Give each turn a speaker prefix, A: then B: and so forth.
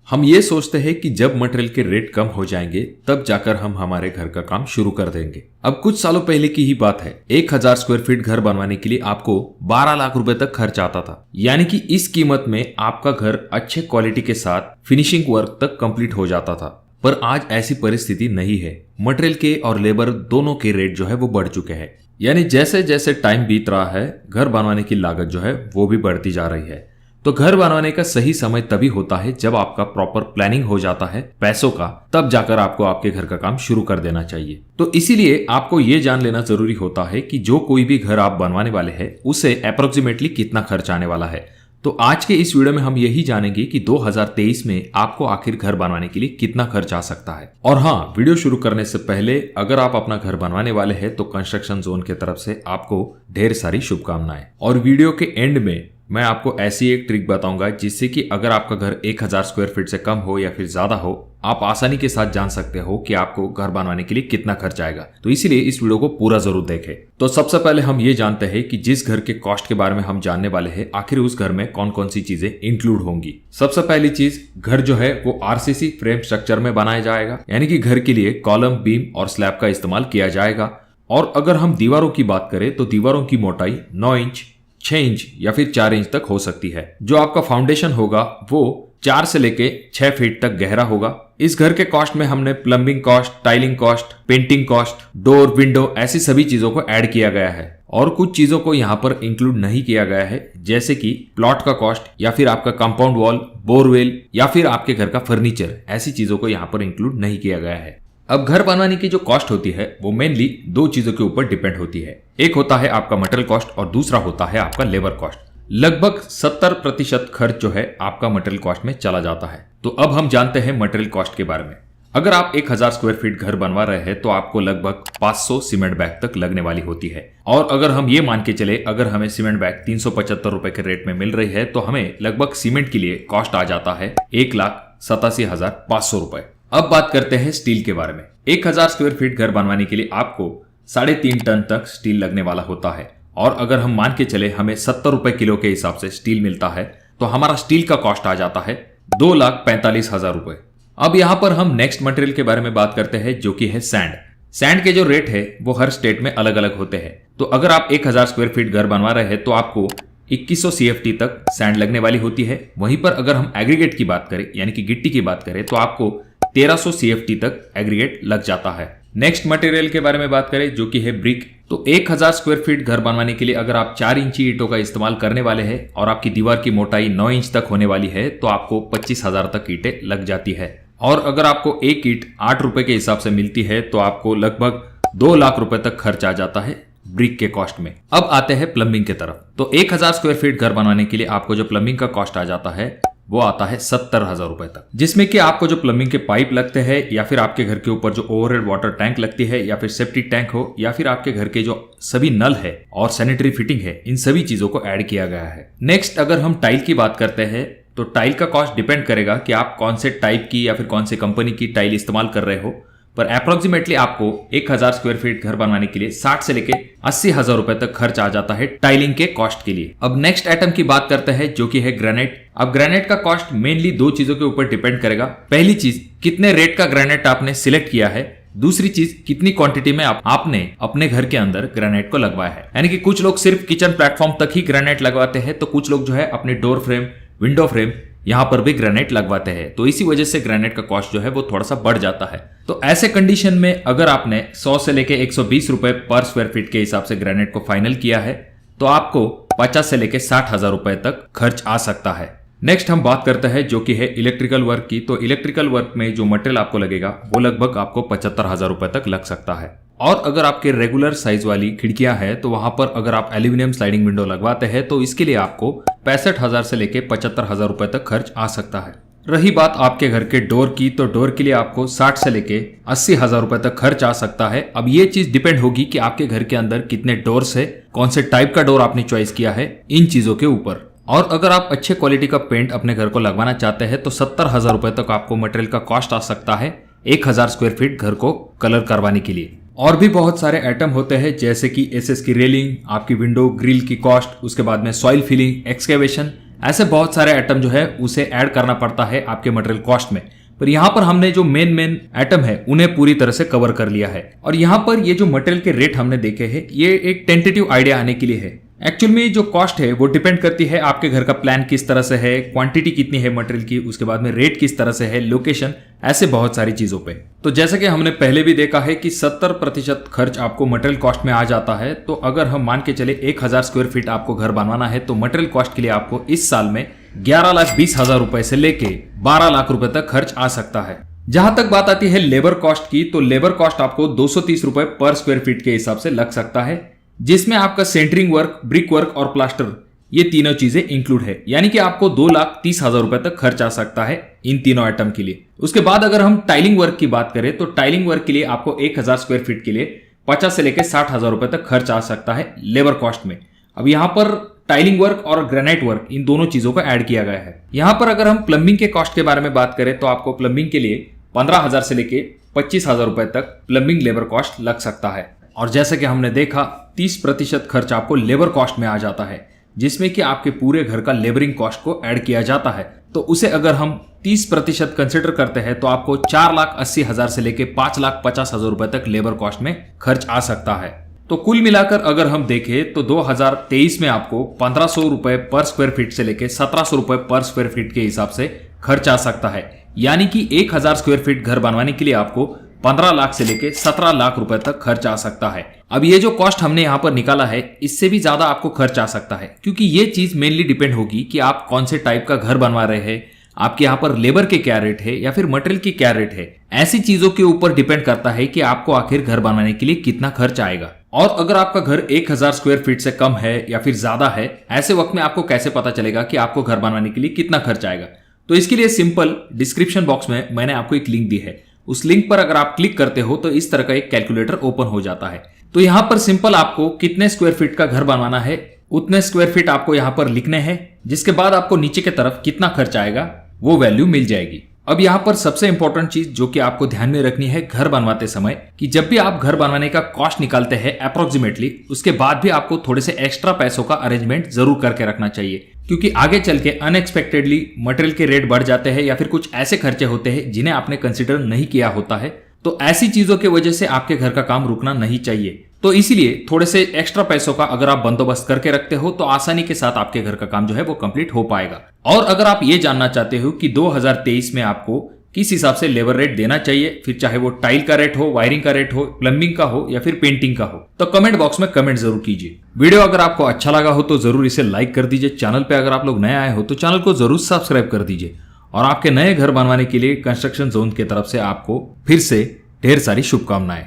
A: हम ये सोचते हैं कि जब मटेरियल के रेट कम हो जाएंगे तब जाकर हम हमारे घर का काम शुरू कर देंगे। अब कुछ सालों पहले की ही बात है, 1000 स्क्वायर फीट घर बनवाने के लिए आपको 12 लाख रुपए तक खर्च आता था। यानी कि इस कीमत में आपका घर अच्छे क्वालिटी के साथ फिनिशिंग वर्क तक कंप्लीट हो जाता था। पर आज ऐसी परिस्थिति नहीं है। मटेरियल के और लेबर दोनों के रेट जो है वो बढ़ चुके हैं। यानी जैसे जैसे टाइम बीत रहा है, घर बनवाने की लागत जो है वो भी बढ़ती जा रही है। तो घर बनवाने का सही समय तभी होता है जब आपका प्रॉपर प्लानिंग हो जाता है पैसों का, तब जाकर आपको आपके घर का काम शुरू कर देना चाहिए। तो इसीलिए आपको ये जान लेना जरूरी होता है कि जो कोई भी घर आप बनवाने वाले हैं उसे अप्रोक्सीमेटली कितना खर्च आने वाला है। तो आज के इस वीडियो में हम यही जानेंगे कि 2023 में आपको आखिर घर बनवाने के लिए कितना खर्च आ सकता है। और हाँ, वीडियो शुरू करने से पहले अगर आप अपना घर बनवाने वाले हैं तो कंस्ट्रक्शन जोन की तरफ से आपको ढेर सारी शुभकामनाएं। और वीडियो के एंड में मैं आपको ऐसी एक ट्रिक बताऊंगा जिससे कि अगर आपका घर 1000 स्क्वायर फीट से कम हो या फिर ज्यादा हो, आप आसानी के साथ जान सकते हो कि आपको घर बनवाने के लिए कितना खर्च आएगा। तो इसीलिए इस वीडियो को पूरा जरूर देखें। तो सबसे पहले हम ये जानते हैं कि जिस घर के कॉस्ट के बारे में हम जानने वाले हैं, आखिर उस घर में कौन कौन सी चीजें इंक्लूड होंगी। सबसे पहली चीज, घर जो है वो आरसीसी फ्रेम स्ट्रक्चर में बनाया जाएगा, यानी कि घर के लिए कॉलम, बीम और स्लैब का इस्तेमाल किया जाएगा। और अगर हम दीवारों की बात करें तो दीवारों की मोटाई 9 इंच, 6 इंच या फिर 4 इंच तक हो सकती है। जो आपका फाउंडेशन होगा वो 4 से लेके 6 फीट तक गहरा होगा। इस घर के कॉस्ट में हमने plumbing cost, tiling cost, painting cost, door, window ऐसी सभी चीजों को ऐड किया गया है। और कुछ चीजों को यहाँ पर इंक्लूड नहीं किया गया है, जैसे कि प्लॉट का कॉस्ट या फिर आपका कंपाउंड वॉल, बोरवेल या फिर आपके घर का फर्नीचर, ऐसी चीजों को यहाँ पर इंक्लूड नहीं किया गया है। अब घर बनवाने की जो कॉस्ट होती है वो मेनली 2 चीजों के ऊपर डिपेंड होती है। एक होता है आपका मटेरियल कॉस्ट और दूसरा होता है आपका लेबर कॉस्ट। लगभग 70% खर्च जो है आपका मटेरियल कॉस्ट में चला जाता है। तो अब हम जानते हैं मटेरियल कॉस्ट के बारे में। अगर आप 1000 स्क्वायर फीट घर बनवा रहे हैं तो आपको लगभग 500 सीमेंट बैग तक लगने वाली होती है। और अगर हम ये मान के चले, अगर हमें सीमेंट बैग 375 रुपए के रेट में मिल रही है तो हमें लगभग सीमेंट के लिए कॉस्ट आ जाता है 1,87,500 रुपए। अब बात करते हैं स्टील के बारे में। 1000 स्क्वायर फीट घर बनवाने के लिए आपको 3.5 टन तक स्टील लगने वाला होता है। और अगर हम मान के चले हमें 70 रुपए किलो के हिसाब से स्टील मिलता है तो हमारा स्टील का कॉस्ट आ जाता है 2,45,000 रुपए। अब यहाँ पर हम नेक्स्ट मटेरियल के बारे में बात करते हैं, जो कि है सैंड। सैंड के जो रेट है वो हर स्टेट में अलग अलग होते हैं। तो अगर आप 1000 स्क्वायर फीट घर बनवा रहे हैं तो आपको 2100 CFT तक सैंड लगने वाली होती है। वहीं पर अगर हम एग्रीगेट की बात करें, यानी कि गिट्टी की बात करें, तो आपको 1300 CFT तक एग्रीगेट लग जाता है। नेक्स्ट मटेरियल के बारे में बात करें, जो कि है ब्रिक। तो 1000 स्क्वायर फीट घर बनवाने के लिए अगर आप 4 इंची ईंटों का इस्तेमाल करने वाले हैं और आपकी दीवार की मोटाई 9 इंच तक होने वाली है तो आपको 25,000 तक ईंटें लग जाती है। और अगर आपको एक ईंट 8 रुपए के हिसाब से मिलती है तो आपको लगभग 2 लाख रुपए तक खर्च आ जाता है ब्रिक के कॉस्ट में। अब आते हैं प्लम्बिंग के तरफ। तो 1000 स्क्वायर फीट घर बनवाने के लिए आपको जो प्लम्बिंग का कॉस्ट आ जाता है वो आता है 70,000 रुपए तक, जिसमें कि आपको जो प्लम्बिंग के पाइप लगते हैं या फिर आपके घर के ऊपर जो ओवरहेड वाटर टैंक लगती है या फिर सेप्टी टैंक हो या फिर आपके घर के जो सभी नल है और सैनिटरी फिटिंग है, इन सभी चीजों को ऐड किया गया है। नेक्स्ट अगर हम टाइल की बात करते हैं तो टाइल का कॉस्ट डिपेंड करेगा कि आप कौन से टाइप की या फिर कौन से कंपनी की टाइल इस्तेमाल कर रहे हो। पर अप्रोक्सीमेटली आपको 1000 स्क्वायर फीट घर बनवाने के लिए 60 से लेके 80,000 रुपए तक खर्च आ जाता है टाइलिंग के कॉस्ट के लिए। अब नेक्स्ट आइटम की बात करते हैं, जो कि है ग्रेनाइट। अब ग्रेनाइट का कॉस्ट मेनली 2 चीजों के ऊपर डिपेंड करेगा। पहली चीज, कितने रेट का ग्रेनाइट आपने सिलेक्ट किया है। दूसरी चीज, कितनी क्वांटिटी में आपने अपने घर के अंदर ग्रेनाइट को लगवाया है। यानी कि कुछ लोग सिर्फ किचन प्लेटफॉर्म तक ही ग्रेनाइट लगवाते हैं, तो कुछ लोग जो है अपने डोर फ्रेम, विंडो फ्रेम यहाँ पर भी ग्रेनाइट लगवाते हैं। तो इसी वजह से ग्रेनाइट का कॉस्ट जो है वो थोड़ा सा बढ़ जाता है। तो ऐसे कंडीशन में अगर आपने 100 से लेके 120 रुपए पर स्क्वायर फीट के हिसाब से ग्रेनाइट को फाइनल किया है तो आपको 50 से लेके 60,000 रुपए तक खर्च आ सकता है। नेक्स्ट हम बात करते हैं, जो कि है इलेक्ट्रिकल वर्क की। तो इलेक्ट्रिकल वर्क में जो मटेरियल आपको लगेगा वो लगभग आपको 75,000 रुपए तक लग सकता है। और अगर आपके रेगुलर साइज वाली खिड़कियां हैं तो वहां पर अगर आप एल्यूमिनियम स्लाइडिंग विंडो लगवाते हैं तो इसके लिए आपको 65,000 से लेके 75,000 रुपए तक खर्च आ सकता है। रही बात आपके घर के डोर की, तो डोर के लिए आपको 60 से लेके 80,000 रुपए तक खर्च आ सकता है। अब ये चीज डिपेंड होगी कि आपके घर के अंदर कितने डोर्स है, कौन से टाइप का डोर आपने चॉइस किया है, इन चीजों के ऊपर। और अगर आप अच्छे क्वालिटी का पेंट अपने घर को लगवाना चाहते हैं तो 70,000 रुपए तक आपको मटेरियल का कॉस्ट आ सकता है 1000 स्क्वायर फीट घर को कलर करवाने के लिए। और भी बहुत सारे आइटम होते हैं, जैसे कि एसएस की रेलिंग, आपकी विंडो ग्रिल की कॉस्ट, उसके बाद में सॉइल फिलिंग, एक्सकेवेशन, ऐसे बहुत सारे आइटम जो है उसे ऐड करना पड़ता है आपके मटेरियल कॉस्ट में। पर यहाँ पर हमने जो मेन आइटम है उन्हें पूरी तरह से कवर कर लिया है। और यहाँ पर ये जो मटेरियल के रेट हमने देखे हैं ये एक टेंटेटिव आइडिया आने के लिए है। एक्चुअल में जो कॉस्ट है वो डिपेंड करती है आपके घर का प्लान किस तरह से है, क्वांटिटी कितनी है मटेरियल की, उसके बाद में रेट किस तरह से है, लोकेशन, ऐसे बहुत सारी चीजों पे। तो जैसे कि हमने पहले भी देखा है कि 70% खर्च आपको मटेरियल कॉस्ट में आ जाता है। तो अगर हम मान के चले 1000 स्क्वायर फीट आपको घर बनवाना है तो मटेरियल कॉस्ट के लिए आपको इस साल में 11,20,000 रुपए से लेके 12 लाख रुपए तक खर्च आ सकता है। जहां तक बात आती है लेबर कॉस्ट की, तो लेबर कॉस्ट आपको 230 रुपए पर स्क्वायर फीट के हिसाब से लग सकता है, जिसमें आपका सेंटरिंग वर्क, ब्रिक वर्क और प्लास्टर ये तीनों चीजें इंक्लूड है। यानी कि आपको 2,30,000 रुपए तक खर्च आ सकता है इन तीनों आइटम के लिए। उसके बाद अगर हम टाइलिंग वर्क की बात करें तो टाइलिंग वर्क के लिए आपको 1000 स्क्वायर फीट के लिए 50 से लेकर 60,000 रुपए तक खर्च आ सकता है लेबर कॉस्ट में। अब यहाँ पर टाइलिंग वर्क और ग्रेनाइट वर्क इन दोनों चीजों को ऐड किया गया है। यहाँ पर अगर हम प्लम्बिंग के कॉस्ट के बारे में बात करें तो आपको प्लम्बिंग के लिए 15,000 से लेके 25,000 रुपए तक प्लम्बिंग लेबर कॉस्ट लग सकता है। और जैसे कि हमने देखा 30% खर्च आपको लेबर कॉस्ट में आ जाता है, जिसमें कि आपके पूरे घर का लेबरिंग कॉस्ट को ऐड किया जाता है। तो उसे अगर हम 30% कंसिडर करते हैं तो आपको 4,80,000 से लेके 5,50,000 रुपए तक लेबर कॉस्ट में खर्च आ सकता है। तो कुल मिलाकर अगर हम देखें तो 2023 में आपको 1,500 रुपए पर स्क्वायर फीट से लेके 1,700 रुपए पर स्क्वायर फीट के हिसाब से खर्च आ सकता है। यानी कि 1000 स्क्वायर फीट घर बनवाने के लिए आपको 15 लाख से लेके 17 लाख रुपए तक खर्च आ सकता है। अब ये जो कॉस्ट हमने यहाँ पर निकाला है इससे भी ज्यादा आपको खर्च आ सकता है, क्योंकि ये चीज मेनली डिपेंड होगी कि आप कौन से टाइप का घर बनवा रहे हैं, आपके यहाँ पर लेबर के क्या रेट है या फिर मटेरियल की क्या रेट है। ऐसी चीजों के ऊपर डिपेंड करता है कि आपको आखिर घर बनवाने के लिए कितना खर्च आएगा। और अगर आपका घर 1000 स्क्वायर फीट से कम है या फिर ज्यादा है, ऐसे वक्त में आपको कैसे पता चलेगा कि आपको घर बनवाने के लिए कितना खर्च आएगा? तो इसके लिए सिंपल डिस्क्रिप्शन बॉक्स में मैंने आपको एक लिंक दी है। उस लिंक पर अगर आप क्लिक करते हो तो इस तरह का एक कैलकुलेटर ओपन हो जाता है। तो यहाँ पर सिंपल आपको कितने स्क्वायर फीट का घर बनवाना है उतने स्क्वायर फीट आपको यहाँ पर लिखने हैं, जिसके बाद आपको नीचे की तरफ कितना खर्च आएगा वो वैल्यू मिल जाएगी। अब यहाँ पर सबसे इंपॉर्टेंट चीज जो कि आपको ध्यान में रखनी है घर बनवाते समय, कि जब भी आप घर बनवाने का कॉस्ट निकालते हैं अप्रोक्सीमेटली, उसके बाद भी आपको थोड़े से एक्स्ट्रा पैसों का अरेंजमेंट जरूर करके रखना चाहिए, क्योंकि आगे चल के अनएक्सपेक्टेडली मटेरियल के रेट बढ़ जाते हैं या फिर कुछ ऐसे खर्चे होते हैं जिन्हें आपने कंसिडर नहीं किया होता है। तो ऐसी चीजों की वजह से आपके घर का काम रुकना नहीं चाहिए। तो इसीलिए थोड़े से एक्स्ट्रा पैसों का अगर आप बंदोबस्त करके रखते हो तो आसानी के साथ आपके घर का काम जो है वो कंप्लीट हो पाएगा। और अगर आप ये जानना चाहते हो कि 2023 में आपको किस हिसाब से लेबर रेट देना चाहिए, फिर चाहे वो टाइल का रेट हो, वायरिंग का रेट हो, प्लम्बिंग का हो या फिर पेंटिंग का हो, तो कमेंट बॉक्स में कमेंट जरूर कीजिए। वीडियो अगर आपको अच्छा लगा हो तो जरूर इसे लाइक कर दीजिए। चैनल पे अगर आप लोग नए आए हो तो चैनल को जरूर सब्सक्राइब कर दीजिए। और आपके नए घर बनवाने के लिए कंस्ट्रक्शन जोन की तरफ से आपको फिर से ढेर सारी शुभकामनाएं।